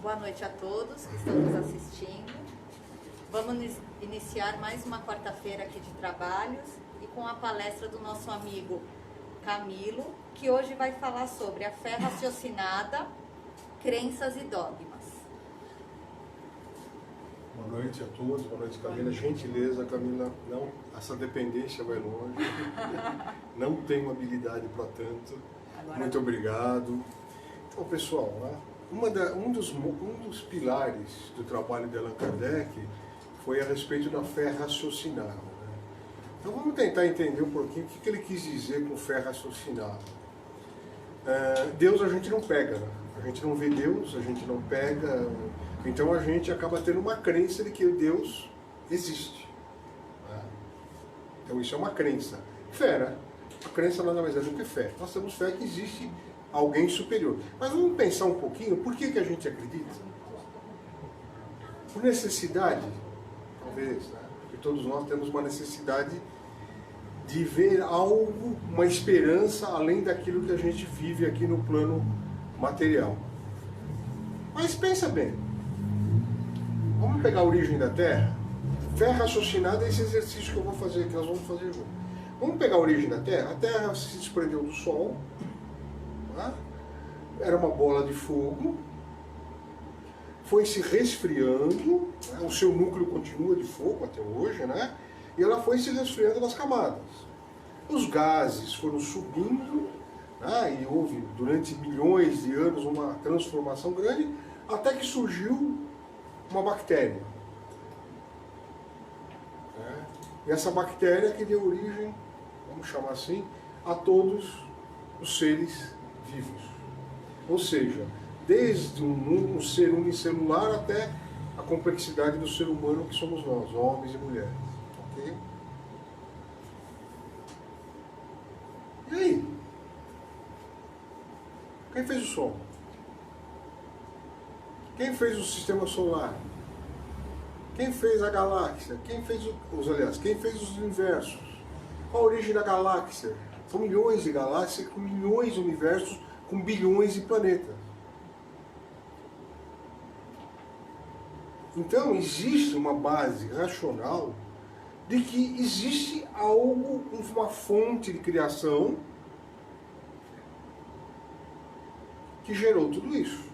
Boa noite a todos que estão nos assistindo. Vamos iniciar mais uma quarta-feira aqui de trabalhos e com a palestra do nosso amigo Camilo, que hoje vai falar sobre a fé raciocinada, crenças e dogmas. Boa noite a todos, boa noite, Camila. Gentileza, Camila, não, essa dependência vai longe. Não tenho habilidade para tanto. Muito obrigado. Então, pessoal, né? Um dos pilares do trabalho de Allan Kardec foi a respeito da fé raciocinada. Né? Então vamos tentar entender um pouquinho o que ele quis dizer com fé raciocinada. Deus a gente não pega, né? A gente não vê Deus, a gente não pega, então a gente acaba tendo uma crença de que Deus existe. Né? Então isso é uma crença. Fé, né? A crença nada mais é do que fé. Nós temos fé que existe alguém superior. Mas vamos pensar um pouquinho, por que a gente acredita? Por necessidade, talvez, né? Porque todos nós temos uma necessidade de ver algo, uma esperança além daquilo que a gente vive aqui no plano material. Mas pensa bem, vamos pegar a origem da Terra? Fé raciocinada é esse exercício que eu vou fazer, que nós vamos fazer junto. Vamos pegar a origem da Terra? A Terra se desprendeu do Sol, era uma bola de fogo, foi se resfriando, né? O seu núcleo continua de fogo até hoje, né? E ela foi se resfriando nas camadas. Os gases foram subindo, né? E houve durante milhões de anos uma transformação grande, até que surgiu uma bactéria. Né? E essa bactéria que deu origem, vamos chamar assim, a todos os seres vivos. Ou seja, desde um ser unicelular até a complexidade do ser humano que somos nós, homens e mulheres. Ok? E aí? Quem fez o Sol? Quem fez o Sistema Solar? Quem fez a galáxia? Quem fez os universos? Qual a origem da galáxia? São milhões de galáxias com milhões de universos com bilhões de planetas. Então existe uma base racional de que existe algo, uma fonte de criação que gerou tudo isso.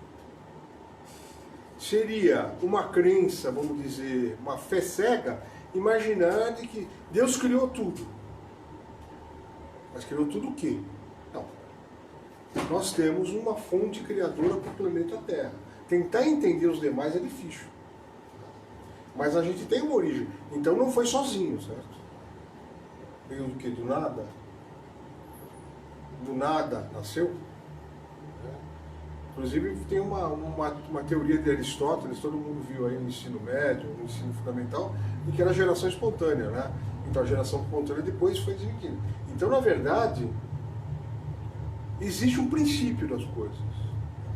Seria uma crença, vamos dizer, uma fé cega, imaginar de que Deus criou tudo. Mas criou tudo o quê? Não. Nós temos uma fonte criadora para o planeta Terra. Tentar entender os demais é difícil. Mas a gente tem uma origem. Então não foi sozinho, certo? Veio do quê? Do nada? Do nada nasceu? Inclusive tem uma teoria de Aristóteles, todo mundo viu aí no ensino médio, no ensino fundamental, e que era a geração espontânea, né? Então a geração espontânea depois foi desmentindo. Então, na verdade, existe um princípio das coisas,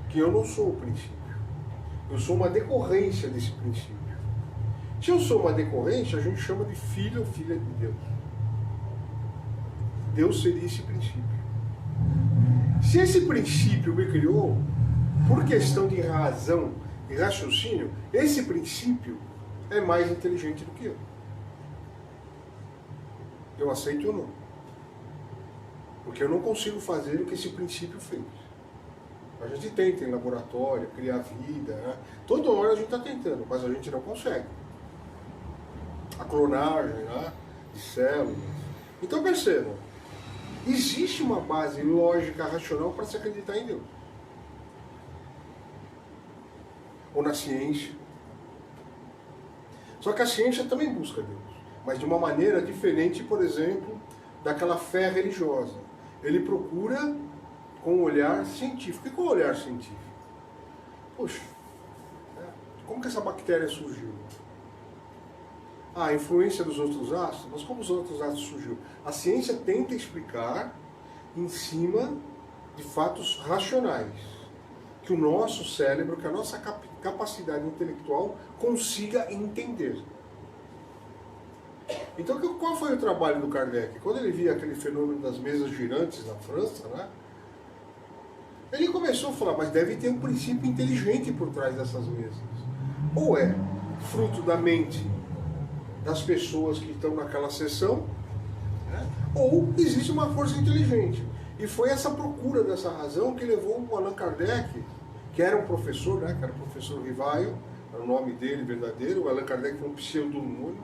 que eu não sou o princípio. Eu sou uma decorrência desse princípio. Se eu sou uma decorrência, a gente chama de filho ou filha de Deus. Deus seria esse princípio. Se esse princípio me criou, por questão de razão e raciocínio, esse princípio é mais inteligente do que eu. Eu aceito ou não? Porque eu não consigo fazer o que esse princípio fez. A gente tenta em laboratório, criar vida, né? Toda hora a gente está tentando, mas a gente não consegue. A clonagem, né? De células. Então percebam, existe uma base lógica, racional para se acreditar em Deus. Ou na ciência. Só que a ciência também busca Deus, mas de uma maneira diferente, por exemplo, daquela fé religiosa. Ele procura com um olhar científico. E qual é o olhar científico? Poxa, como que essa bactéria surgiu? A influência dos outros astros? Mas como os outros astros surgiu? A ciência tenta explicar em cima de fatos racionais. Que o nosso cérebro, que a nossa capacidade intelectual consiga entender. Então, qual foi o trabalho do Kardec? Quando ele via aquele fenômeno das mesas girantes na França, né? Ele começou a falar, mas deve ter um princípio inteligente por trás dessas mesas. Ou é fruto da mente das pessoas que estão naquela sessão, né? Ou existe uma força inteligente. E foi essa procura dessa razão que levou o Allan Kardec, que era um professor, né? Que era o professor Rivaio, era o nome dele verdadeiro. O Allan Kardec foi um pseudônimo,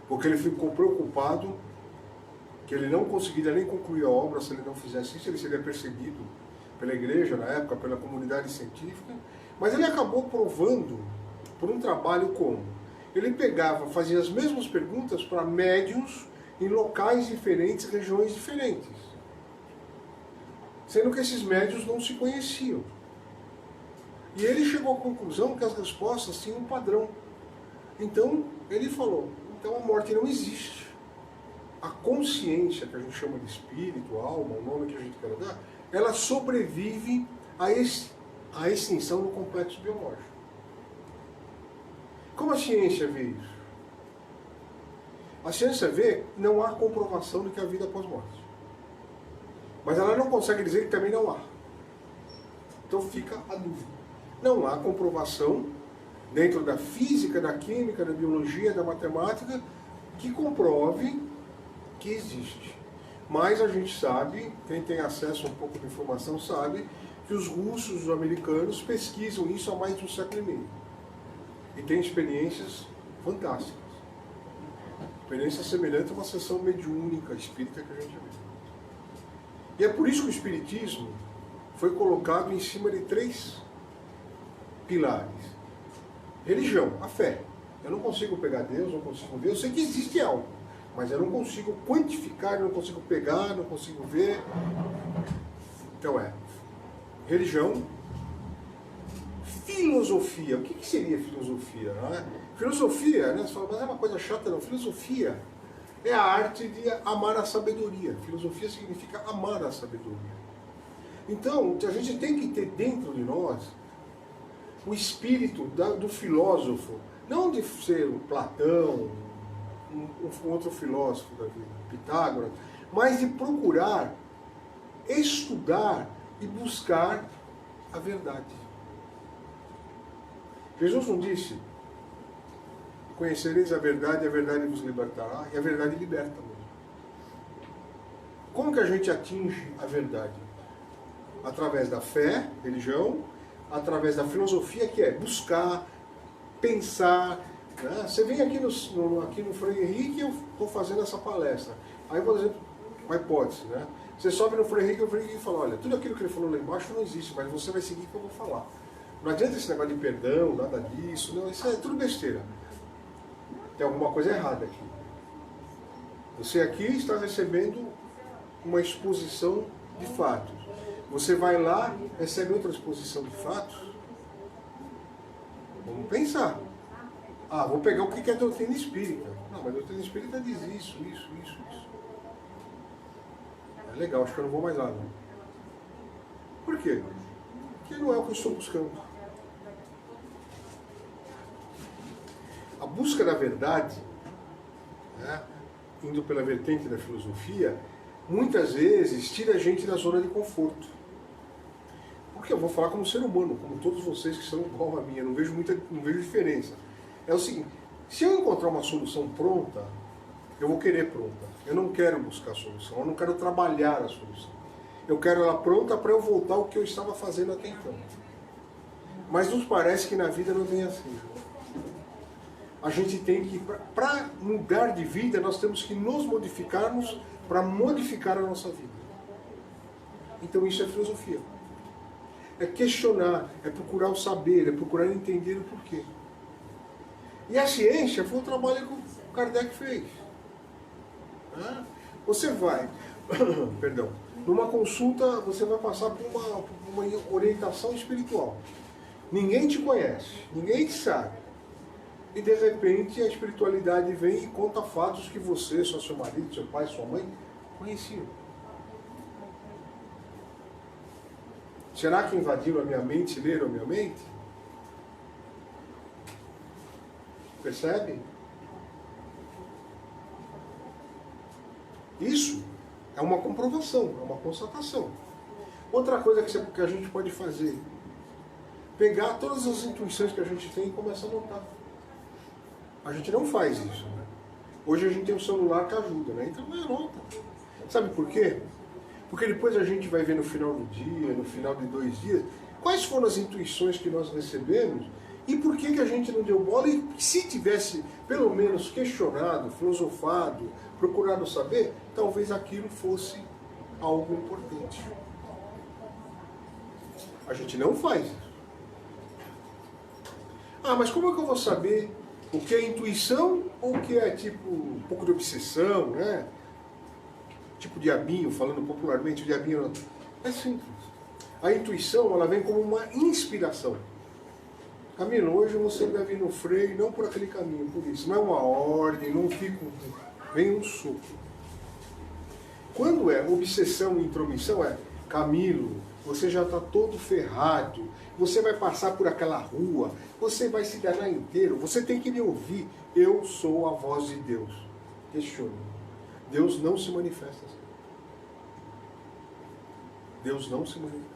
porque ele ficou preocupado que ele não conseguiria nem concluir a obra se ele não fizesse isso. Ele seria perseguido pela igreja na época, pela comunidade científica, mas ele acabou provando por um trabalho como ele pegava, fazia as mesmas perguntas para médiuns em locais diferentes, regiões diferentes, sendo que esses médiuns não se conheciam. E ele chegou à conclusão que as respostas tinham um padrão. Então ele falou, então a morte não existe. A consciência, que a gente chama de espírito, alma, o nome que a gente quer dar, ela sobrevive à extinção do complexo biológico. Como a ciência vê isso? A ciência vê que não há comprovação de que há vida após morte. Mas ela não consegue dizer que também não há. Então fica a dúvida. Não há comprovação dentro da física, da química, da biologia, da matemática, que comprove que existe. Mas a gente sabe, quem tem acesso a um pouco de informação sabe, que os russos e os americanos pesquisam isso há mais de um século e meio. E tem experiências fantásticas. Experiência semelhante a uma sessão mediúnica espírita que a gente vê. E é por isso que o espiritismo foi colocado em cima de 3 pilares. Religião, a fé. Eu não consigo pegar Deus, não consigo ver, eu sei que existe algo, mas eu não consigo quantificar, não consigo pegar, não consigo ver. Então religião, filosofia. O que seria filosofia? Não é? Filosofia, né? Você fala, mas é uma coisa chata, não. Filosofia é a arte de amar a sabedoria. Filosofia significa amar a sabedoria. Então, a gente tem que ter dentro de nós o espírito do filósofo, não de ser um Platão, um outro filósofo da vida, Pitágoras, mas de procurar estudar e buscar a verdade. Jesus não disse, conhecereis a verdade vos libertará, e a verdade liberta mesmo. Como que a gente atinge a verdade? Através da fé, religião, através da filosofia, que é buscar, pensar. Né? Você vem aqui no Frei Henrique, eu estou fazendo essa palestra. Aí, por exemplo, uma hipótese, né? Você sobe no Frei Henrique e o Frei Henrique fala, olha, tudo aquilo que ele falou lá embaixo não existe, mas você vai seguir o que eu vou falar. Não adianta esse negócio de perdão, nada disso, não, isso é tudo besteira. Tem alguma coisa errada aqui. Você aqui está recebendo uma exposição de fatos. Você vai lá, recebe outra exposição de fatos. Vamos pensar. Ah, vou pegar o que é a doutrina espírita. Não, mas a doutrina espírita diz isso. É legal, acho que eu não vou mais lá, não. Por quê? Porque não é o que eu estou buscando. A busca da verdade, né, indo pela vertente da filosofia, muitas vezes tira a gente da zona de conforto. Porque eu vou falar como ser humano, como todos vocês que são igual a mim, eu não vejo diferença. É o seguinte, se eu encontrar uma solução pronta, eu vou querer pronta. Eu não quero buscar a solução, eu não quero trabalhar a solução. Eu quero ela pronta para eu voltar ao que eu estava fazendo até então. Mas nos parece que na vida não vem assim. A gente tem que, para mudar de vida, nós temos que nos modificarmos para modificar a nossa vida. Então isso é filosofia. É questionar, é procurar o saber, é procurar entender o porquê. E a ciência foi o trabalho que o Kardec fez. Você vai, perdão, numa consulta, você vai passar por uma orientação espiritual. Ninguém te conhece, ninguém te sabe. E de repente a espiritualidade vem e conta fatos que você, seu marido, seu pai, sua mãe conheciam. Será que invadiram a minha mente, leram a minha mente? Percebe? Isso é uma comprovação, é uma constatação. Outra coisa que a gente pode fazer, pegar todas as intuições que a gente tem e começar a anotar. A gente não faz isso, né? Hoje a gente tem um celular que ajuda, né? Então anota. Sabe por quê? Porque depois a gente vai ver no final do dia, no final de 2 dias, quais foram as intuições que nós recebemos e por que a gente não deu bola. E se tivesse pelo menos questionado, filosofado, procurado saber, talvez aquilo fosse algo importante. A gente não faz isso. Ah, mas como é que eu vou saber o que é intuição ou o que é tipo um pouco de obsessão, né? Tipo diabinho, falando popularmente, o diabinho é simples. A intuição, ela vem como uma inspiração. Camilo, hoje você deve ir no freio, não por aquele caminho, por isso. Não é uma ordem, não fica... Vem um sopro. Quando é obsessão e intromissão, é Camilo, você já está todo ferrado, você vai passar por aquela rua, você vai se danar inteiro, você tem que me ouvir. Eu sou a voz de Deus. Questione. Deus não se manifesta assim. Deus não se manifesta.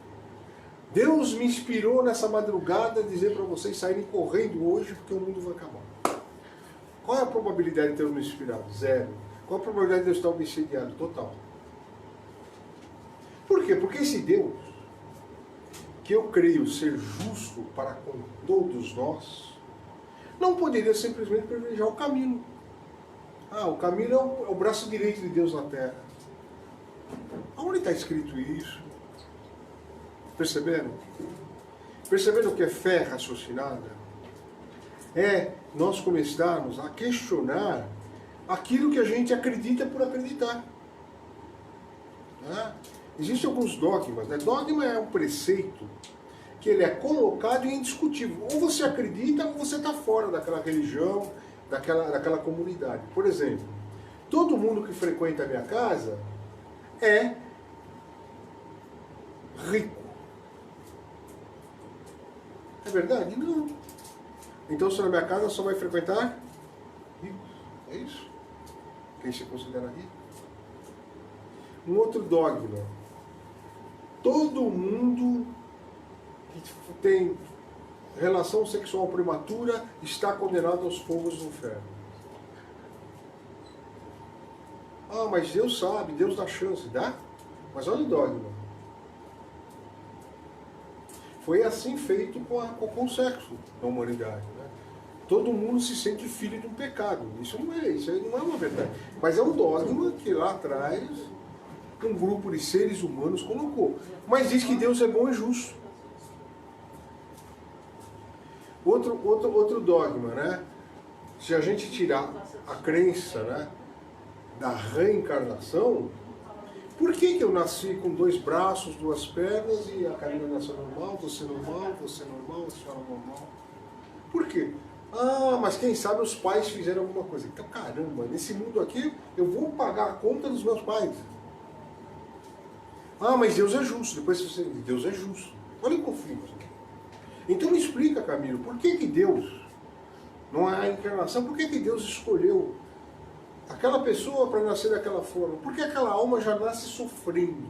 Deus me inspirou nessa madrugada a dizer para vocês saírem correndo hoje porque o mundo vai acabar. Qual é a probabilidade de Deus me inspirado? 0. Qual a probabilidade de Deus estar obsediado? Total. Por quê? Porque esse Deus, que eu creio ser justo para com todos nós, não poderia simplesmente privilegiar o Camilo. Ah, o Camilo é o braço direito de Deus na terra. Aonde está escrito isso? Perceberam? Perceberam que é fé raciocinada? É nós começarmos a questionar aquilo que a gente acredita por acreditar. Né? Existem alguns dogmas. Né? Dogma é um preceito que ele é colocado e indiscutível. Ou você acredita ou você está fora daquela religião, daquela comunidade. Por exemplo, todo mundo que frequenta a minha casa é rico. É verdade? Não. Então, se na minha casa só vai frequentar ricos. É isso? Quem se considera rico? Um outro dogma. Todo mundo que tem relação sexual prematura está condenado aos fogos do inferno. Ah, mas Deus sabe, Deus dá chance, dá? Mas olha o dogma. Foi assim feito com o sexo na humanidade. Né? Todo mundo se sente filho de um pecado. Isso aí não é uma verdade. Mas é um dogma que lá atrás um grupo de seres humanos colocou. Mas diz que Deus é bom e justo. Outro dogma, né? Se a gente tirar a crença, né, da reencarnação, por que eu nasci com 2 braços, 2 pernas e a Karina nasceu normal, você normal, você normal, a senhora normal? Por quê? Ah, mas quem sabe os pais fizeram alguma coisa. Então, caramba, nesse mundo aqui eu vou pagar a conta dos meus pais. Ah, mas Deus é justo. Depois você diz, Deus é justo. Olha o conflito. Então me explica, Camilo, por que Deus, não é a encarnação, por que Deus escolheu aquela pessoa para nascer daquela forma? Por que aquela alma já nasce sofrendo?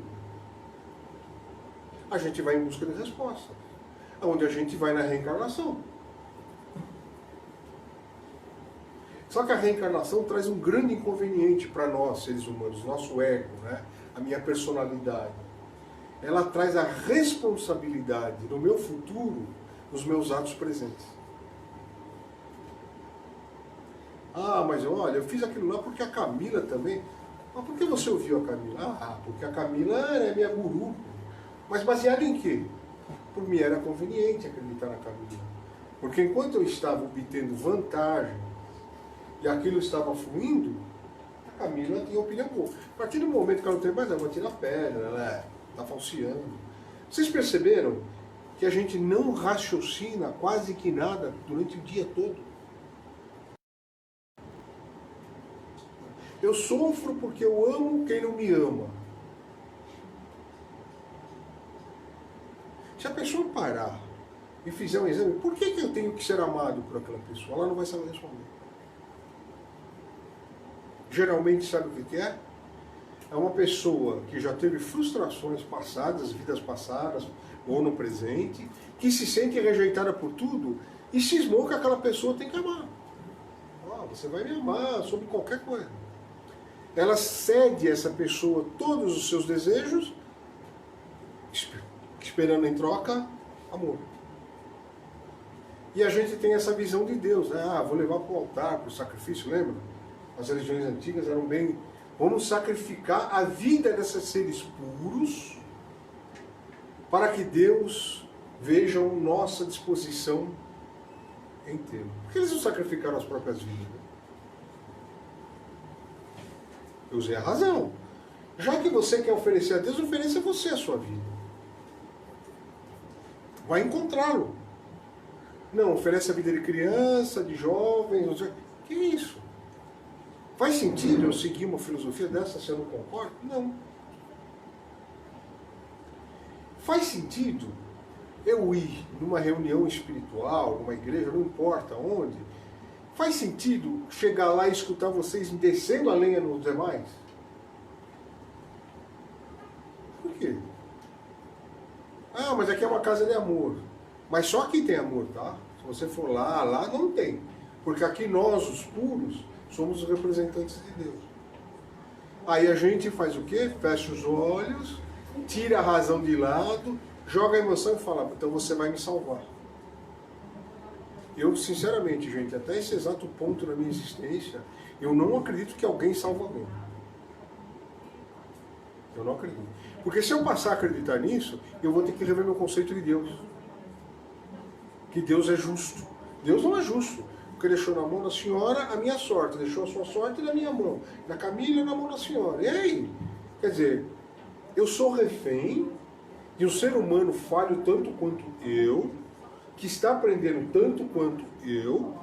A gente vai em busca de resposta. Onde a gente vai na reencarnação. Só que a reencarnação traz um grande inconveniente para nós, seres humanos, nosso ego, né? A minha personalidade. Ela traz a responsabilidade no meu futuro, nos meus atos presentes. Ah, mas olha, eu fiz aquilo lá porque a Camila também. Mas por que você ouviu a Camila? Ah, porque a Camila é minha guru. Mas baseado em quê? Por mim era conveniente acreditar na Camila. Porque enquanto eu estava obtendo vantagem e aquilo estava fluindo, a Camila tinha opinião boa. A partir do momento que ela não tem mais, ela vai tirar pedra, ela está falseando. Vocês perceberam que a gente não raciocina quase que nada durante o dia todo? Eu sofro porque eu amo quem não me ama. Se a pessoa parar e fizer um exame, por que eu tenho que ser amado por aquela pessoa? Ela não vai saber responder. Geralmente, sabe o que é? é uma pessoa que já teve frustrações passadas, vidas passadas, ou no presente, que se sente rejeitada por tudo e cismou que aquela pessoa tem que amar. Você vai me amar sobre qualquer coisa. Ela cede a essa pessoa todos os seus desejos, esperando em troca amor. E a gente tem essa visão de Deus, né? Vou levar para o altar, para o sacrifício, lembra? As religiões antigas eram bem... Vamos sacrificar a vida desses seres puros para que Deus veja a nossa disposição em tê-lo. Por que eles não sacrificaram as próprias vidas? Eu usei a razão. Já que você quer oferecer a Deus, ofereça você a sua vida. Vai encontrá-lo. Não, oferece a vida de criança, de jovens, não sei. Que isso? Faz sentido eu seguir uma filosofia dessa se eu não concordo? Não. Faz sentido eu ir numa reunião espiritual, numa igreja, não importa onde, faz sentido chegar lá e escutar vocês descendo a lenha nos demais? Por quê? Mas aqui é uma casa de amor. Mas só aqui tem amor, tá? Se você for lá não tem. Porque aqui nós, os puros, somos os representantes de Deus. Aí a gente faz o quê? Fecha os olhos, tira a razão de lado, joga a emoção e fala, então você vai me salvar. Eu, sinceramente, gente, até esse exato ponto da minha existência, eu não acredito que alguém salva alguém. Eu não acredito. Porque se eu passar a acreditar nisso, eu vou ter que rever meu conceito de Deus. Que Deus é justo. Deus não é justo. Porque deixou na mão da senhora a minha sorte, deixou a sua sorte na minha mão, da Camila na mão da senhora. E aí? Quer dizer, eu sou refém de um ser humano falho tanto quanto eu, que está aprendendo tanto quanto eu,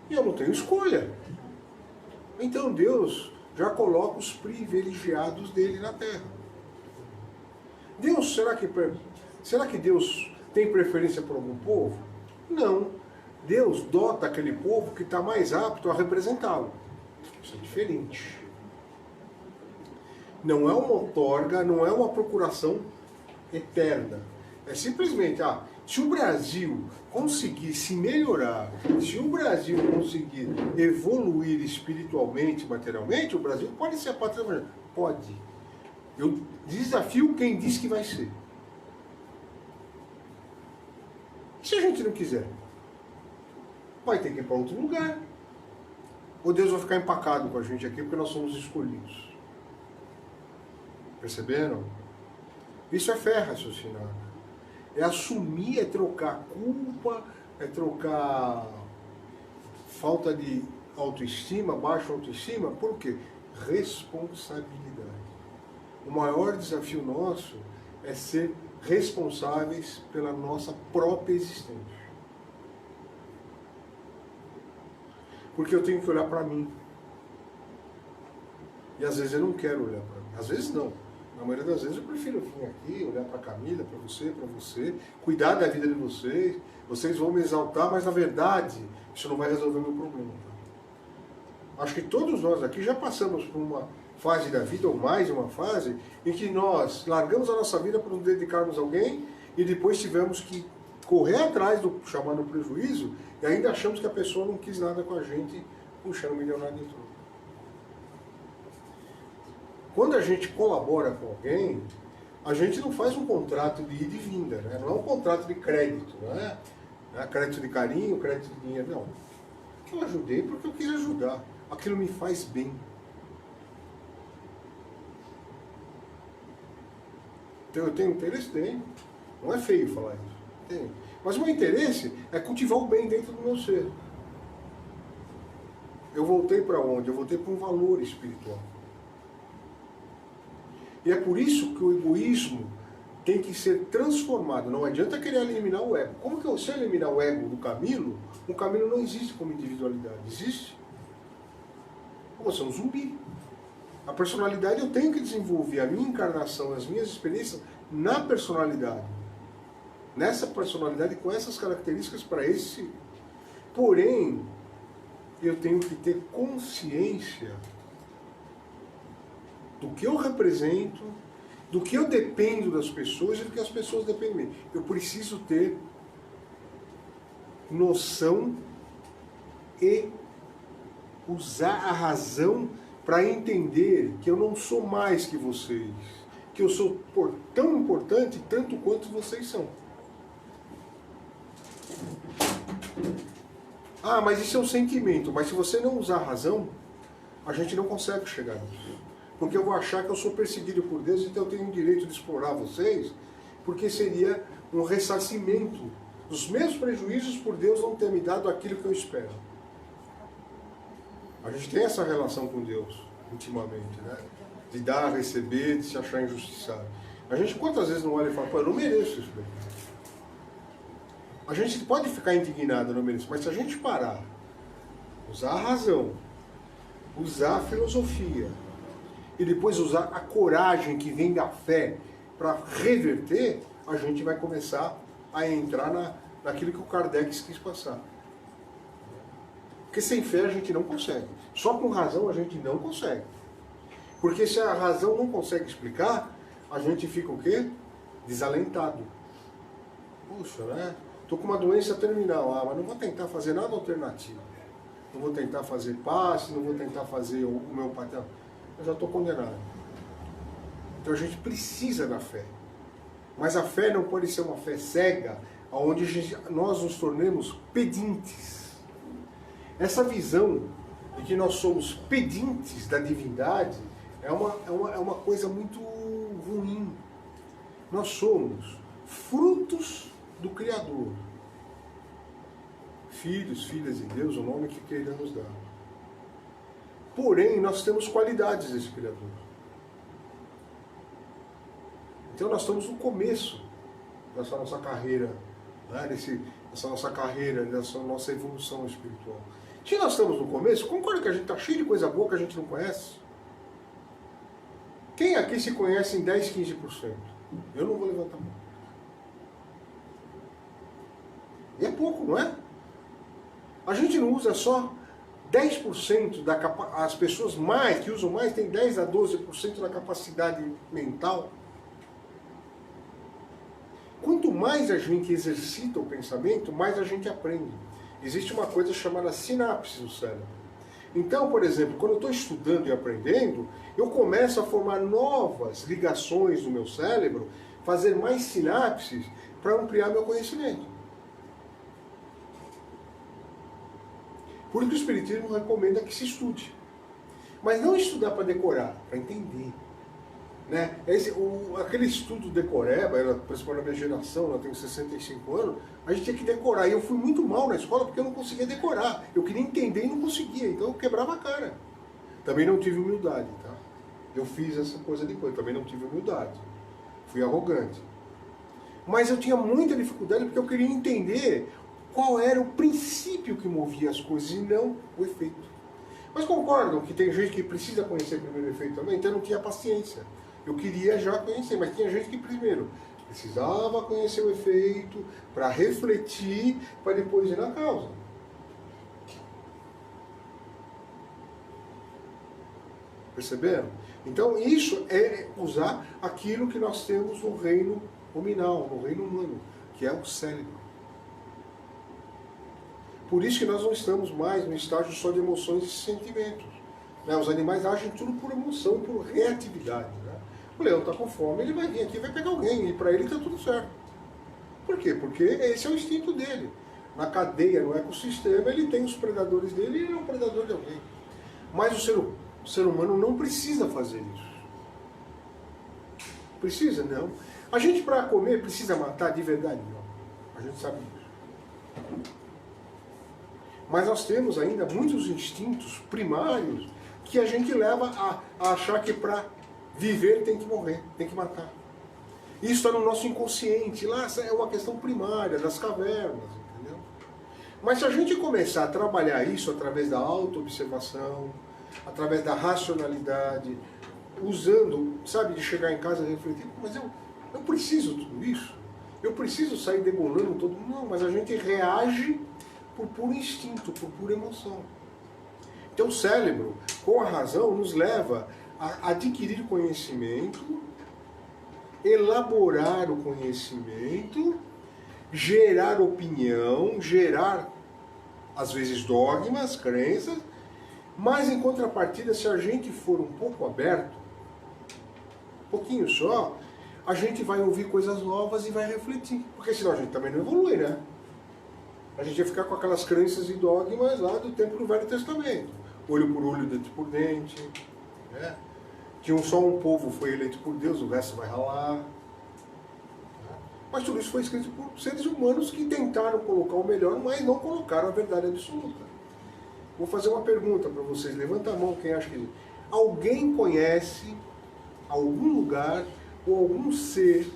e eu não tenho escolha. Então Deus já coloca os privilegiados dele na terra. Deus, será que Deus tem preferência por algum povo? Não. Deus dota aquele povo que está mais apto a representá-lo. Isso é diferente. Não é uma outorga, não é uma procuração eterna. É simplesmente, se o Brasil conseguir se melhorar, se o Brasil conseguir evoluir espiritualmente, materialmente, o Brasil pode ser a pátria evangélica. Pode. Eu desafio quem diz que vai ser. E se a gente não quiser? Vai ter que ir para outro lugar. Ou Deus vai ficar empacado com a gente aqui porque nós somos escolhidos. Perceberam? Isso é fé raciocinada. É assumir, é trocar culpa, é trocar falta de autoestima, baixa autoestima. Por quê? Responsabilidade. O maior desafio nosso é ser responsáveis pela nossa própria existência. Porque eu tenho que olhar para mim. E às vezes eu não quero olhar para mim. Às vezes não. Na maioria das vezes eu prefiro vir aqui, olhar para a Camila, para você, cuidar da vida de vocês. Vocês vão me exaltar, mas na verdade isso não vai resolver o meu problema. Acho que todos nós aqui já passamos por uma fase da vida, ou mais de uma fase, em que nós largamos a nossa vida para nos dedicarmos a alguém e depois tivemos que correr atrás do chamado prejuízo e ainda achamos que a pessoa não quis nada com a gente, puxando um milionário de troco. Quando a gente colabora com alguém, a gente não faz um contrato de ida e vinda, né? Não é um contrato de crédito, não é? Não é crédito de carinho, crédito de dinheiro, não. Eu ajudei porque eu quis ajudar. Aquilo me faz bem. Então eu tenho interesse? Tenho. Não é feio falar isso. Tenho. Mas o meu interesse é cultivar o bem dentro do meu ser. Eu voltei para onde? Eu voltei para um valor espiritual. E é por isso que o egoísmo tem que ser transformado. Não adianta querer eliminar o ego. Como que se eu eliminar o ego do Camilo, o Camilo não existe como individualidade. Existe? Você é um zumbi. A personalidade eu tenho que desenvolver a minha encarnação, as minhas experiências na personalidade. Nessa personalidade, com essas características para esse. Porém, eu tenho que ter consciência do que eu represento, do que eu dependo das pessoas e do que as pessoas dependem de mim. Eu preciso ter noção e usar a razão para entender que eu não sou mais que vocês, que eu sou tão importante tanto quanto vocês são. Ah, mas isso é um sentimento. Mas se você não usar a razão, a gente não consegue chegar nisso. Porque eu vou achar que eu sou perseguido por Deus, então eu tenho o direito de explorar vocês, porque seria um ressarcimento dos meus prejuízos por Deus não ter me dado aquilo que eu espero. A gente tem essa relação com Deus, intimamente, né? De dar, receber, de se achar injustiçado. A gente quantas vezes não olha e fala, pô, eu não mereço isso daí. A gente pode ficar indignado, não mereço, mas se a gente parar, usar a razão, usar a filosofia, e depois usar a coragem que vem da fé para reverter, a gente vai começar a entrar naquilo que o Kardec quis passar. Porque sem fé a gente não consegue. Só com razão a gente não consegue. Porque se a razão não consegue explicar, a gente fica o quê? Desalentado. Puxa, né? Estou com uma doença terminal, mas não vou tentar fazer nada alternativo. Não vou tentar fazer passe, não vou tentar fazer o meu patrão. Eu já estou condenado. Então a gente precisa da fé. Mas a fé não pode ser uma fé cega, onde nós nos tornemos pedintes. Essa visão de que nós somos pedintes da divindade é uma coisa muito ruim. Nós somos frutos do Criador. Filhos, filhas de Deus, o nome que queira nos dar. Porém, nós temos qualidades desse Criador. Então nós estamos no começo dessa nossa carreira, né? Dessa nossa carreira, dessa nossa evolução espiritual. Se nós estamos no começo, concorda que a gente está cheio de coisa boa que a gente não conhece? Quem aqui se conhece em 10, 15%? Eu não vou levantar a mão. E é pouco, não é? A gente não usa só 10% as pessoas que usam mais têm 10 a 12% da capacidade mental. Quanto mais a gente exercita o pensamento, mais a gente aprende. Existe uma coisa chamada sinapse no cérebro. Então, por exemplo, quando eu estou estudando e aprendendo, eu começo a formar novas ligações no meu cérebro, fazer mais sinapses para ampliar meu conhecimento. Por isso que o Espiritismo recomenda que se estude. Mas não estudar para decorar, para entender. Né? Aquele estudo decoreba, principalmente na minha geração, eu tenho 65 anos, a gente tinha que decorar. E eu fui muito mal na escola porque eu não conseguia decorar. Eu queria entender e não conseguia, então eu quebrava a cara. Também não tive humildade, tá? Eu fiz essa coisa depois, também não tive humildade. Fui arrogante. Mas eu tinha muita dificuldade porque eu queria entender qual era o princípio que movia as coisas e não o efeito. Mas concordam que tem gente que precisa conhecer primeiro o efeito também? Então eu não tinha paciência. Eu queria já conhecer, mas tinha gente que primeiro precisava conhecer o efeito para refletir, para depois ir na causa. Perceberam? Então isso é usar aquilo que nós temos no reino nominal, no reino humano, que é o cérebro. Por isso que nós não estamos mais no estágio só de emoções e sentimentos. Né? Os animais agem tudo por emoção, por reatividade. Né? O leão está com fome, ele vai vir aqui e vai pegar alguém, e para ele está tudo certo. Por quê? Porque esse é o instinto dele. Na cadeia, no ecossistema, ele tem os predadores dele e ele é um predador de alguém. Mas o ser humano não precisa fazer isso. Precisa? Não. A gente, para comer, precisa matar de verdade? Não. A gente sabe isso. Mas nós temos ainda muitos instintos primários que a gente leva a achar que para viver tem que morrer, tem que matar. Isso está no nosso inconsciente, lá é uma questão primária, das cavernas, entendeu? Mas se a gente começar a trabalhar isso através da auto-observação, através da racionalidade, usando, sabe, de chegar em casa e refletir, mas eu preciso de tudo isso? Eu preciso sair degolando todo mundo? Não, mas a gente reage por puro instinto, por pura emoção. Então o cérebro, com a razão, nos leva adquirir conhecimento, elaborar o conhecimento, gerar opinião, gerar, às vezes, dogmas, crenças, mas, em contrapartida, se a gente for um pouco aberto, um pouquinho só, a gente vai ouvir coisas novas e vai refletir. Porque senão a gente também não evolui, né? A gente ia ficar com aquelas crenças e dogmas lá do tempo do Velho Testamento. Olho por olho, dente por dente, né? Que só um povo foi eleito por Deus, o resto vai ralar. Mas tudo isso foi escrito por seres humanos que tentaram colocar o melhor, mas não colocaram a verdade absoluta. Vou fazer uma pergunta para vocês. Levanta a mão quem acha que... Alguém conhece algum lugar ou algum ser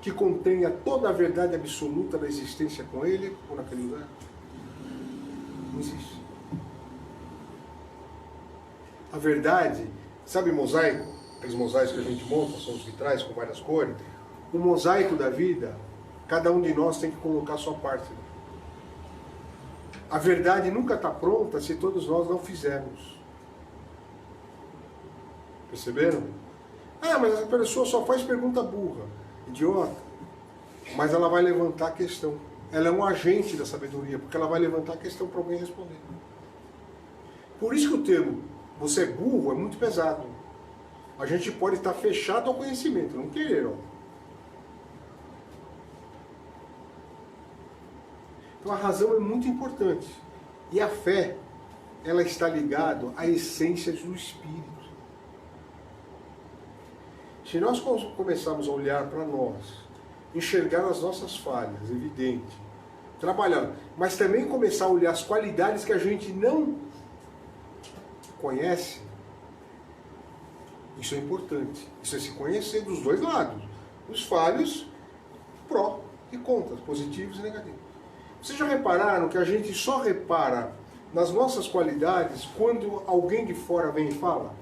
que contenha toda a verdade absoluta da existência com ele ou naquele lugar? Não existe. A verdade, sabe mosaico? Aqueles mosaicos que a gente monta, são os vitrais com várias cores. O mosaico da vida, cada um de nós tem que colocar a sua parte. A verdade nunca está pronta se todos nós não fizermos. Perceberam? Ah, mas essa pessoa só faz pergunta burra. Idiota. Mas ela vai levantar a questão. Ela é um agente da sabedoria, porque ela vai levantar a questão para alguém responder. Por isso que o termo você é burro é muito pesado. A gente pode estar fechado ao conhecimento, não querer, ó. Então a razão é muito importante. E a fé, ela está ligada à essência do Espírito. Se nós começarmos a olhar para nós, enxergar as nossas falhas, evidente, trabalhar, mas também começar a olhar as qualidades que a gente não conhece, isso é importante. Isso é se conhecer dos dois lados. Os falhos, pró e contras, positivos e negativos. Vocês já repararam que a gente só repara nas nossas qualidades quando alguém de fora vem e fala?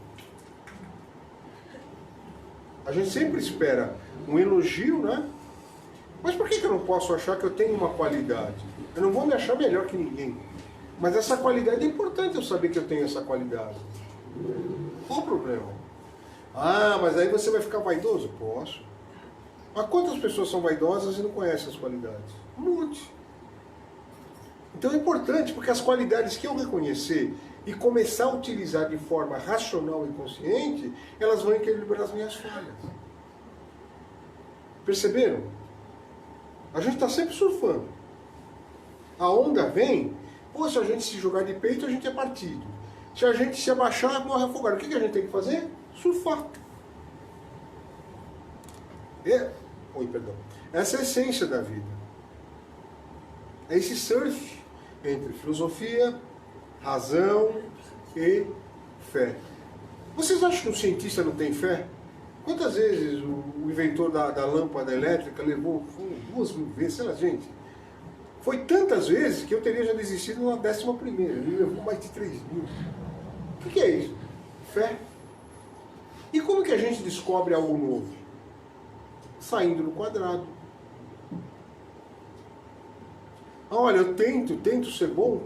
A gente sempre espera um elogio, né? Mas por que eu não posso achar que eu tenho uma qualidade? Eu não vou me achar melhor que ninguém. Mas essa qualidade é importante eu saber que eu tenho essa qualidade. Qual o problema? Ah, mas aí você vai ficar vaidoso? Posso. Mas quantas pessoas são vaidosas e não conhecem as qualidades? Um monte. Então é importante, porque as qualidades que eu reconhecer e começar a utilizar de forma racional e consciente, elas vão equilibrar as minhas falhas. Perceberam? A gente está sempre surfando. A onda vem, pô, se a gente se jogar de peito, a gente é partido. Se a gente se abaixar, morre afogado. O que a gente tem que fazer? Surfar. Essa é a essência da vida. É esse surf entre filosofia, razão e fé. Vocês acham que um cientista não tem fé? Quantas vezes o inventor da lâmpada elétrica levou? 2.000 vezes, sei lá, gente. Foi tantas vezes que eu teria já desistido na 11ª. Ele levou mais de 3.000. O que é isso? Fé. E como que a gente descobre algo novo? Saindo do quadrado. Olha, eu tento ser bom,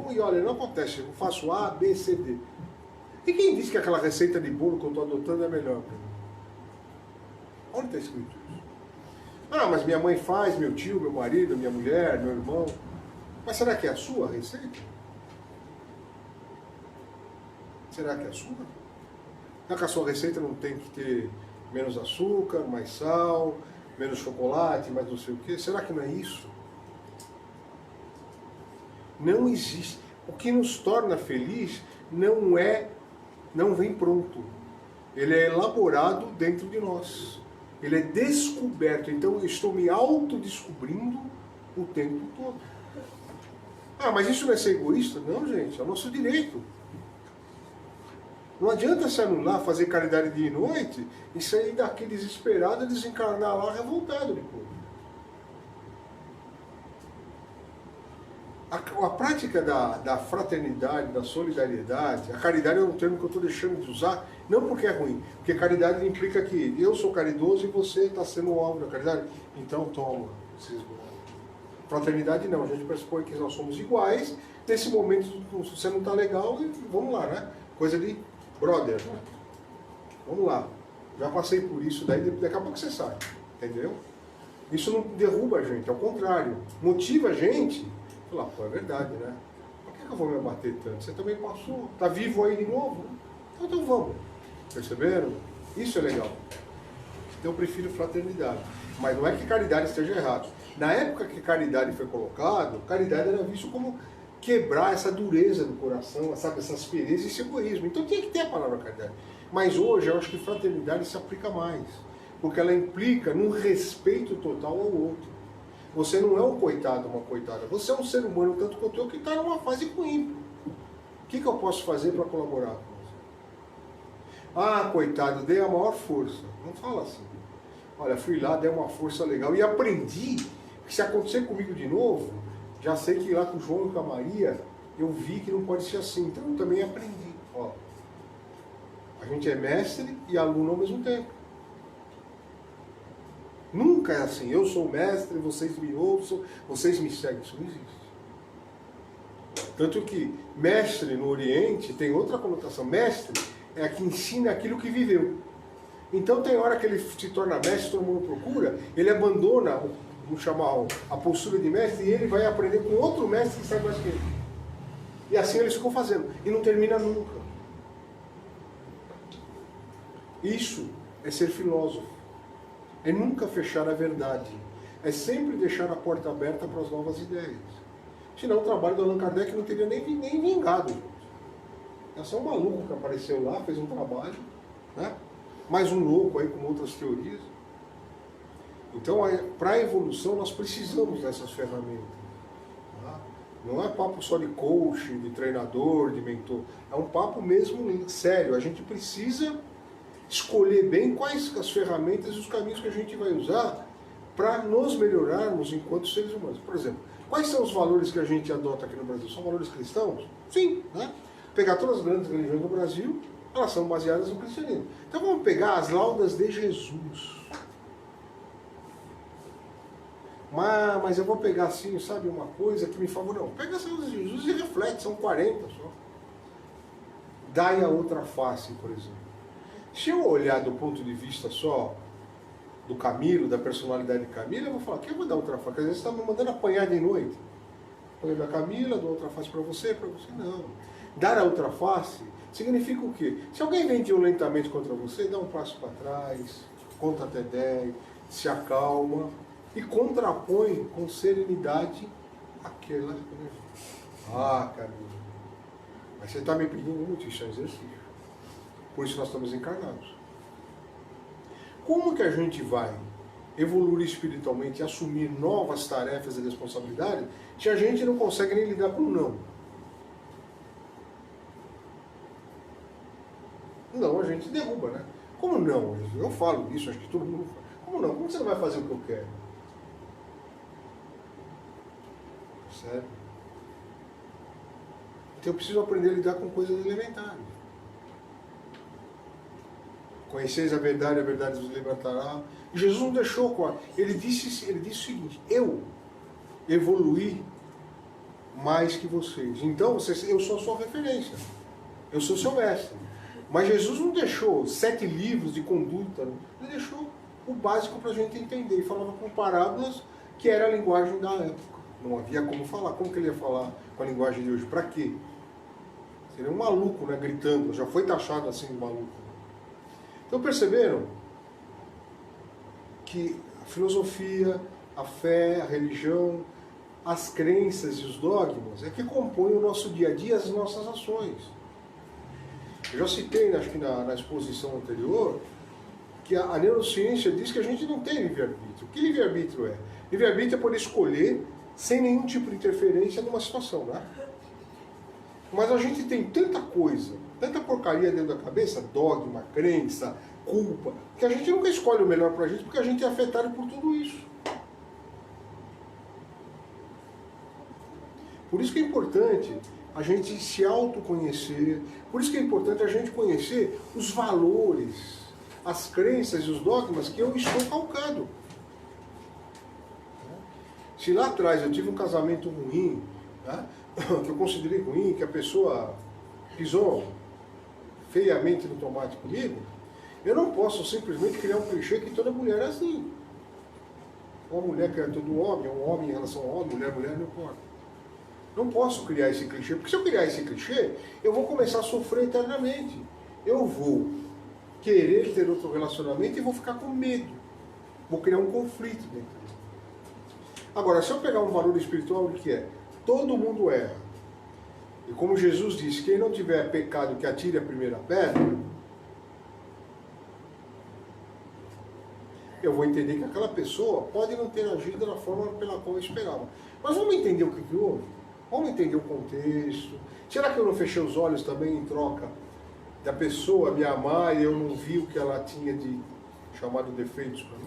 e olha, não acontece. Eu faço A, B, C, D. E quem disse que aquela receita de bolo que eu estou adotando é melhor para mim? Onde está escrito isso? Ah, mas minha mãe faz, meu tio, meu marido, minha mulher, meu irmão. Mas será que é a sua receita? Será que é a sua? Será que a sua receita não tem que ter menos açúcar, mais sal, menos chocolate, mais não sei o quê? Será que não é isso? Não existe. O que nos torna feliz não vem pronto. Ele é elaborado dentro de nós. Ele é descoberto. Então eu estou me autodescobrindo o tempo todo. Ah, mas isso não é ser egoísta? Não, gente, é o nosso direito. Não adianta se anular, fazer caridade dia e noite e sair daqui desesperado e desencarnar lá revoltado depois. A prática da fraternidade, da solidariedade, a caridade é um termo que eu estou deixando de usar, não porque é ruim, porque caridade implica que eu sou caridoso e você está sendo o alvo da caridade. Então toma. Fraternidade não, a gente pressupõe que nós somos iguais, nesse momento você não está legal e vamos lá, né? Coisa de brother, né? Vamos lá. Já passei por isso, daí daqui a pouco você sai. Entendeu? Isso não derruba a gente, ao contrário. Motiva a gente. Falar, pô, é verdade, né? Por que eu vou me abater tanto? Você também passou, tá vivo aí de novo, né? Então vamos. Perceberam? Isso é legal. Então eu prefiro fraternidade. Mas não é que caridade esteja errado. Na época que caridade foi colocado, caridade era visto como quebrar essa dureza do coração, sabe, essa aspereza e esse egoísmo. Então tinha que ter a palavra caridade. Mas hoje eu acho que fraternidade se aplica mais. Porque ela implica num respeito total ao outro. Você não é um coitado, uma coitada. Você é um ser humano, tanto quanto eu, que está numa fase ruim. O que eu posso fazer para colaborar com você? Ah, coitado, dei a maior força. Não fala assim. Olha, fui lá, dei uma força legal e aprendi que se acontecer comigo de novo, já sei que lá com o João e com a Maria, eu vi que não pode ser assim. Então eu também aprendi. Ó, a gente é mestre e aluno ao mesmo tempo. Nunca é assim, eu sou o mestre, vocês me ouçam, vocês me seguem. Isso não existe. Tanto que mestre no Oriente tem outra conotação. Mestre é a que ensina aquilo que viveu. Então tem hora que ele se torna mestre, todo mundo procura, ele abandona, vamos chamar a postura de mestre, e ele vai aprender com outro mestre que sabe mais que ele. E assim eles ficam fazendo. E não termina nunca. Isso é ser filósofo. É nunca fechar a verdade. É sempre deixar a porta aberta para as novas ideias. Senão o trabalho do Allan Kardec não teria nem vingado. É só um maluco que apareceu lá, fez um trabalho, né? Mais um louco aí com outras teorias. Então, para a evolução, nós precisamos dessas ferramentas. Tá? Não é papo só de coach, de treinador, de mentor. É um papo mesmo sério. A gente precisa escolher bem quais as ferramentas e os caminhos que a gente vai usar para nos melhorarmos enquanto seres humanos. Por exemplo, quais são os valores que a gente adota aqui no Brasil? São valores cristãos? Sim. Né? Pegar todas as grandes religiões do Brasil, elas são baseadas no cristianismo. Então vamos pegar as laudas de Jesus. Mas eu vou pegar assim, sabe, uma coisa que me favor. Não, pega as laudas de Jesus e reflete, são 40 só. Dai a outra face, por exemplo. Se eu olhar do ponto de vista só do Camilo, da personalidade de Camila, eu vou falar, que eu vou dar outra face? Porque às vezes você está me mandando apanhar de noite. Falei da Camila, dou outra face para você, não. Dar a outra face significa o quê? Se alguém vem violentamente contra você, dá um passo para trás, conta até 10, se acalma e contrapõe com serenidade aquela. Ah, Camila, mas você está me pedindo muito, isso é exercício. Por isso nós estamos encarnados. Como que a gente vai evoluir espiritualmente e assumir novas tarefas e responsabilidades se a gente não consegue nem lidar com o não? Não, a gente derruba, né? Como não? Eu falo isso, acho que todo mundo fala. Como não? Como você não vai fazer o que eu quero? Sério? Então eu preciso aprender a lidar com coisas elementares. Conheceis a verdade vos libertará. E Jesus não deixou, ele disse o seguinte, eu evoluí mais que vocês. Então, eu sou a sua referência. Eu sou seu mestre. Mas Jesus não deixou 7 livros de conduta. Ele deixou o básico para a gente entender. E falava com parábolas que era a linguagem da época. Não havia como falar. Como que ele ia falar com a linguagem de hoje? Para quê? Seria um maluco, né, gritando. Já foi taxado assim de maluco. Então perceberam que a filosofia, a fé, a religião, as crenças e os dogmas é que compõem o nosso dia a dia, as nossas ações. Eu já citei, acho que na exposição anterior, que a neurociência diz que a gente não tem livre-arbítrio. O que livre-arbítrio é? Livre-arbítrio é poder escolher sem nenhum tipo de interferência numa situação, né? Mas a gente tem tanta coisa, tanta porcaria dentro da cabeça, dogma, crença, culpa, que a gente nunca escolhe o melhor pra gente porque a gente é afetado por tudo isso. Por isso que é importante a gente se autoconhecer, por isso que é importante a gente conhecer os valores, as crenças e os dogmas que eu estou calcado. Se lá atrás eu tive um casamento ruim, né, que eu considerei ruim, que a pessoa pisou feiamente no tomate comigo, Eu não posso simplesmente criar um clichê que toda mulher é assim. Uma mulher que é todo homem, um homem em relação ao homem, mulher, não importa. Não posso criar esse clichê, porque se eu criar esse clichê, eu vou começar a sofrer eternamente. Eu vou querer ter outro relacionamento e vou ficar com medo. Vou criar um conflito dentro de mim. Agora, se eu pegar um valor espiritual, o que é? Todo mundo erra. E como Jesus disse, quem não tiver pecado que atire a primeira pedra, eu vou entender que aquela pessoa pode não ter agido da forma pela qual eu esperava. Mas vamos entender o que houve? Vamos entender o contexto. Será que eu não fechei os olhos também em troca da pessoa me amar e eu não vi o que ela tinha de chamado defeitos para mim?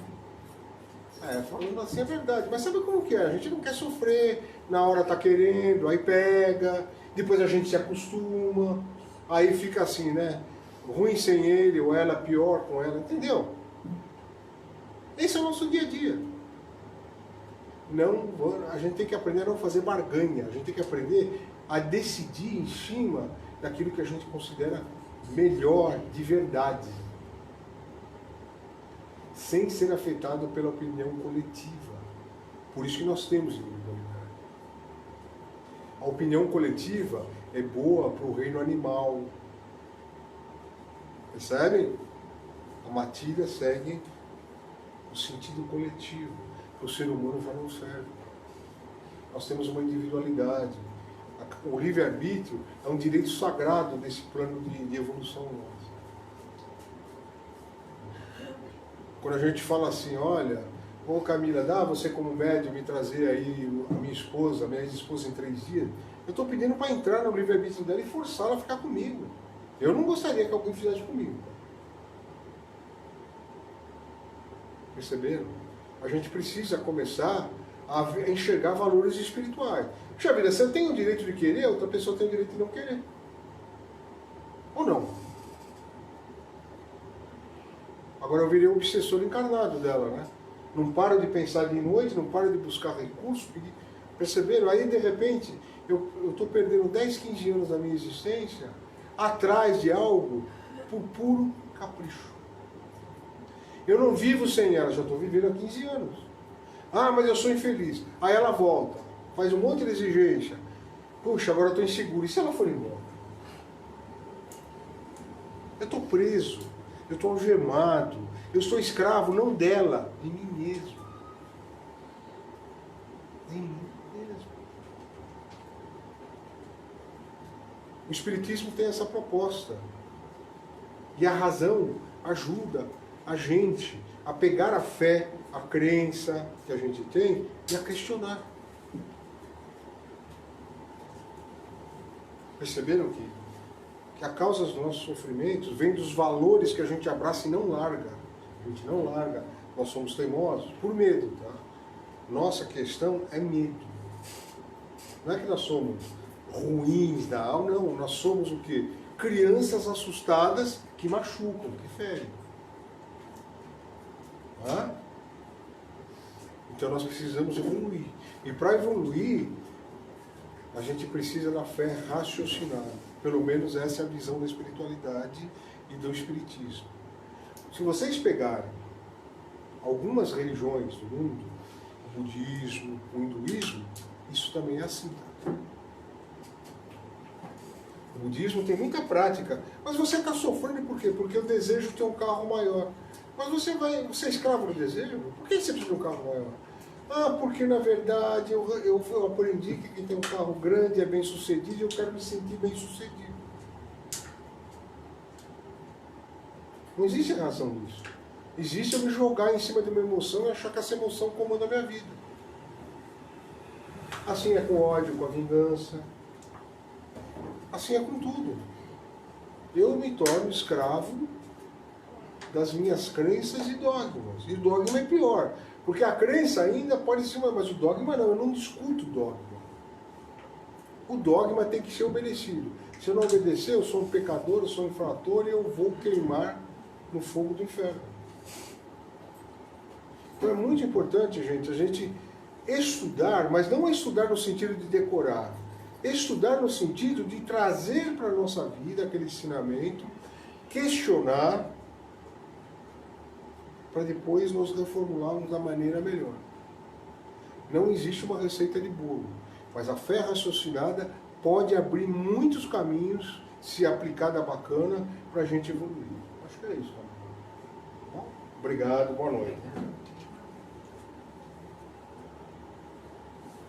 Falando assim é verdade. Mas sabe como que é? A gente não quer sofrer, na hora tá querendo, aí pega, depois a gente se acostuma, aí fica assim, né? Ruim sem ele, ou ela pior com ela, entendeu? Esse é o nosso dia a dia. Não, a gente tem que aprender a não fazer barganha, a gente tem que aprender a decidir em cima daquilo que a gente considera melhor, de verdade, sem ser afetado pela opinião coletiva. Por isso que nós temos individualidade. A opinião coletiva é boa para o reino animal. Percebem? A matilha segue o sentido coletivo. O ser humano já não serve. Nós temos uma individualidade. O livre-arbítrio é um direito sagrado desse plano de evolução nossa. Quando a gente fala assim, olha, ô Camila, dá você como médium me trazer aí a minha esposa, a minha ex-esposa em 3 dias, eu estou pedindo para entrar no livre-arbítrio dela e forçá-la a ficar comigo. Eu não gostaria que alguém fizesse comigo. Perceberam? A gente precisa começar a enxergar valores espirituais. Puxa vida, se eu tenho o direito de querer, outra pessoa tem o direito de não querer. Ou não? Agora eu virei o obsessor encarnado dela, né? Não paro de pensar de noite, não paro de buscar recursos. Perceberam? Aí, de repente, eu estou perdendo 10, 15 anos da minha existência atrás de algo por puro capricho. Eu não vivo sem ela, já estou vivendo há 15 anos. Ah, mas eu sou infeliz. Aí ela volta, faz um monte de exigência. Puxa, agora eu estou inseguro. E se ela for embora? Eu estou preso, eu estou algemado, eu estou escravo não dela, de mim mesmo. De mim mesmo. O Espiritismo tem essa proposta. E a razão ajuda a gente a pegar a fé, a crença que a gente tem e a questionar. Perceberam que a causa dos nossos sofrimentos vem dos valores que a gente abraça e não larga. A gente não larga. Nós somos teimosos por medo, tá? Nossa questão é medo. Não é que nós somos ruins da alma, não. Nós somos o quê? Crianças assustadas que machucam, que ferem. Então nós precisamos evoluir. E para evoluir, a gente precisa da fé raciocinada. Pelo menos essa é a visão da espiritualidade e do espiritismo. Se vocês pegarem algumas religiões do mundo, o budismo, o hinduísmo, isso também é assim. O budismo tem muita prática, mas você está sofrendo por quê? Porque eu desejo ter um carro maior. Mas você é escravo do desejo? Por que você precisa de um carro maior? Ah, porque na verdade eu aprendi que quem tem um carro grande é bem sucedido e eu quero me sentir bem sucedido. Não existe razão nisso. Existe eu me jogar em cima de uma emoção e achar que essa emoção comanda a minha vida. Assim é com o ódio, com a vingança. Assim é com tudo. Eu me torno escravo das minhas crenças e dogmas. E o dogma é pior. Porque a crença ainda pode ser, mas o dogma não, eu não discuto o dogma. O dogma tem que ser obedecido. Se eu não obedecer, eu sou um pecador, eu sou um infrator e eu vou queimar no fogo do inferno. Então é muito importante, gente, a gente estudar, mas não estudar no sentido de decorar. Estudar no sentido de trazer para a nossa vida aquele ensinamento, questionar para depois nós reformularmos da maneira melhor. Não existe uma receita de bolo, mas a fé raciocinada pode abrir muitos caminhos, se aplicada bacana, para a gente evoluir. Acho que é isso. Tá bom? Obrigado, boa noite.